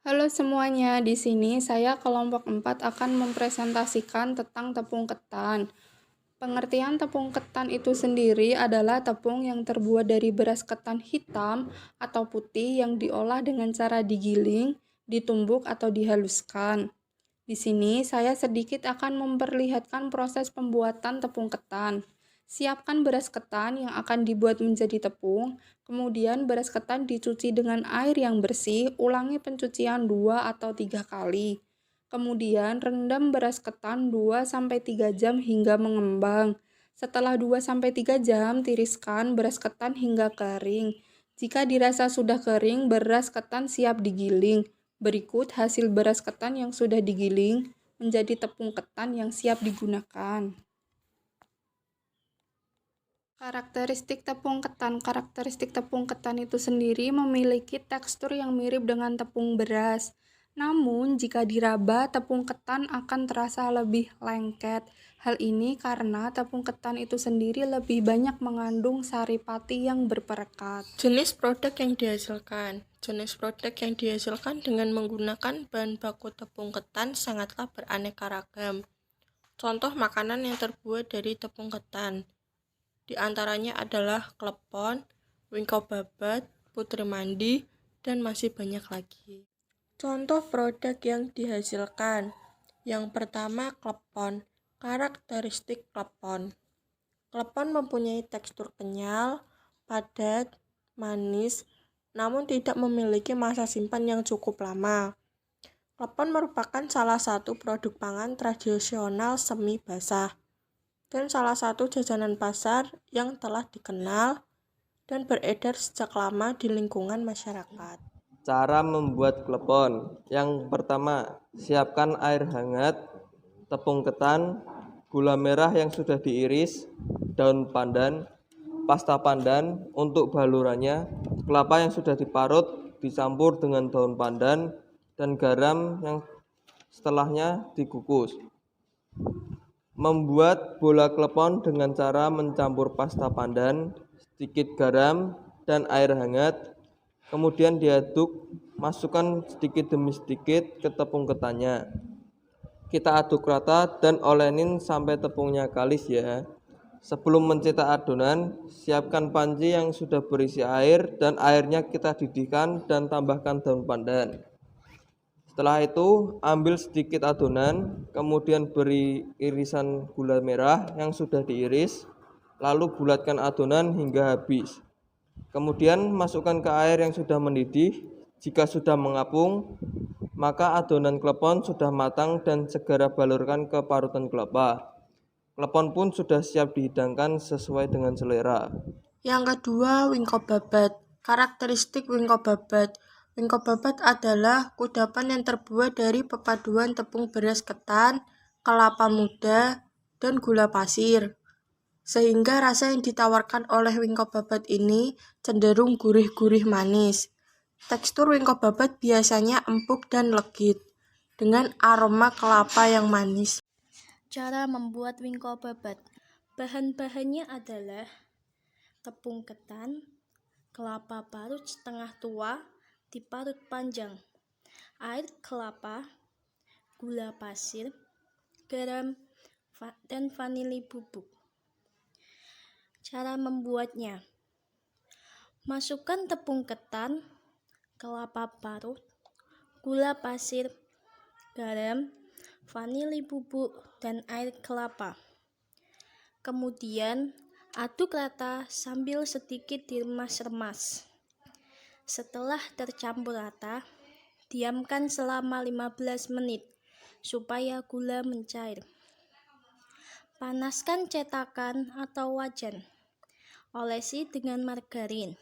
Halo semuanya, di sini saya kelompok 4 akan mempresentasikan tentang tepung ketan. Pengertian tepung ketan itu sendiri adalah tepung yang terbuat dari beras ketan hitam atau putih yang diolah dengan cara digiling, ditumbuk atau dihaluskan. Di sini saya sedikit akan memperlihatkan proses pembuatan tepung ketan. Siapkan beras ketan yang akan dibuat menjadi tepung, kemudian beras ketan dicuci dengan air yang bersih, ulangi pencucian 2 atau 3 kali. Kemudian rendam beras ketan 2-3 jam hingga mengembang. Setelah 2-3 jam, tiriskan beras ketan hingga kering. Jika dirasa sudah kering, beras ketan siap digiling. Berikut hasil beras ketan yang sudah digiling menjadi tepung ketan yang siap digunakan. Karakteristik tepung ketan. Karakteristik tepung ketan itu sendiri memiliki tekstur yang mirip dengan tepung beras. Namun, jika diraba, tepung ketan akan terasa lebih lengket. Hal ini karena tepung ketan itu sendiri lebih banyak mengandung saripati yang berperekat. Jenis produk yang dihasilkan. Jenis produk yang dihasilkan dengan menggunakan bahan baku tepung ketan sangatlah beraneka ragam. Contoh makanan yang terbuat dari tepung ketan. Di antaranya adalah klepon, wingko babat, putri mandi, dan masih banyak lagi. Contoh produk yang dihasilkan. Yang pertama klepon. Karakteristik klepon. Klepon mempunyai tekstur kenyal, padat, manis, namun tidak memiliki masa simpan yang cukup lama. Klepon merupakan salah satu produk pangan tradisional semi basah dan salah satu jajanan pasar yang telah dikenal dan beredar sejak lama di lingkungan masyarakat. Cara membuat klepon. Yang pertama, siapkan air hangat, tepung ketan, gula merah yang sudah diiris, daun pandan, pasta pandan untuk balurannya, kelapa yang sudah diparut dicampur dengan daun pandan, dan garam yang setelahnya dikukus. Membuat bola klepon dengan cara mencampur pasta pandan, sedikit garam, dan air hangat. Kemudian diaduk, masukkan sedikit demi sedikit ke tepung ketannya. Kita aduk rata dan olenin sampai tepungnya kalis ya. Sebelum mencetak adonan, siapkan panci yang sudah berisi air dan airnya kita didihkan dan tambahkan daun pandan. Setelah itu, ambil sedikit adonan, kemudian beri irisan gula merah yang sudah diiris, lalu bulatkan adonan hingga habis. Kemudian masukkan ke air yang sudah mendidih. Jika sudah mengapung, maka adonan klepon sudah matang dan segera balurkan ke parutan kelapa. Klepon pun sudah siap dihidangkan sesuai dengan selera. Yang kedua, wingko babat. Karakteristik wingko babat. Wingko babat adalah kudapan yang terbuat dari perpaduan tepung beras ketan, kelapa muda, dan gula pasir. Sehingga rasa yang ditawarkan oleh wingko babat ini cenderung gurih-gurih manis. Tekstur wingko babat biasanya empuk dan legit, dengan aroma kelapa yang manis. Cara membuat wingko babat. Bahan-bahannya adalah tepung ketan, kelapa parut setengah tua, diparut panjang, air kelapa, gula pasir, garam, dan vanili bubuk. Cara membuatnya. Masukkan tepung ketan, kelapa parut, gula pasir, garam, vanili bubuk, dan air kelapa. Kemudian aduk rata sambil sedikit diremas-remas. Setelah tercampur rata, diamkan selama 15 menit supaya gula mencair. Panaskan cetakan atau wajan. Olesi dengan margarin.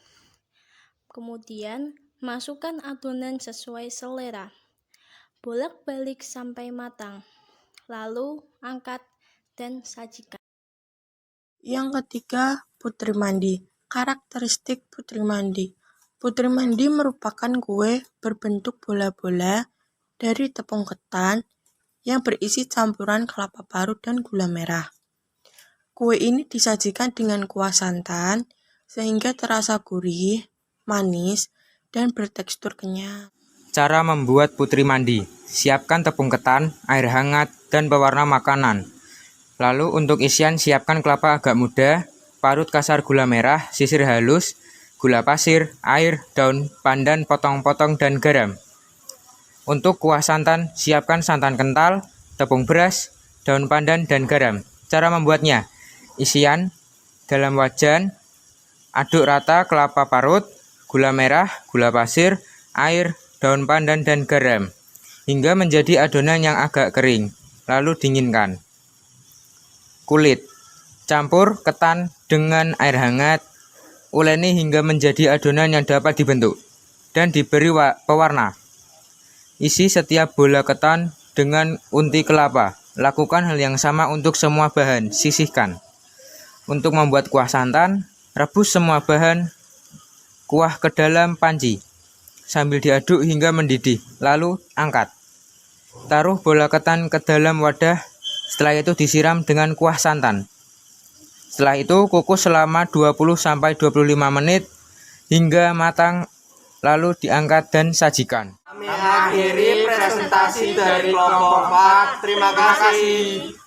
Kemudian masukkan adonan sesuai selera. Bolak-balik sampai matang. Lalu angkat dan sajikan. Yang ketiga, putri mandi. Karakteristik putri mandi. Putri mandi merupakan kue berbentuk bola-bola dari tepung ketan yang berisi campuran kelapa parut dan gula merah. Kue ini disajikan dengan kuah santan sehingga terasa gurih, manis, dan bertekstur kenyal. Cara membuat putri mandi. Siapkan tepung ketan, air hangat, dan pewarna makanan. Lalu untuk isian siapkan kelapa agak muda, parut kasar gula merah, sisir halus, gula pasir, air, daun pandan potong-potong, dan garam. Untuk kuah santan, siapkan santan kental, tepung beras, daun pandan, dan garam. Cara membuatnya. Isian dalam wajan, aduk rata kelapa parut, gula merah, gula pasir, air, daun pandan, dan garam hingga menjadi adonan yang agak kering, lalu dinginkan. Kulit. Campur ketan dengan air hangat, uleni hingga menjadi adonan yang dapat dibentuk dan diberi pewarna. Isi setiap bola ketan dengan unti kelapa. Lakukan hal yang sama untuk semua bahan, sisihkan. Untuk membuat kuah santan, rebus semua bahan kuah ke dalam panci sambil diaduk hingga mendidih, lalu angkat. Taruh bola ketan ke dalam wadah, setelah itu disiram dengan kuah santan. Setelah itu kukus selama 20-25 menit hingga matang, lalu diangkat dan sajikan. Kami akhiri presentasi dari kelompok 4. Terima kasih.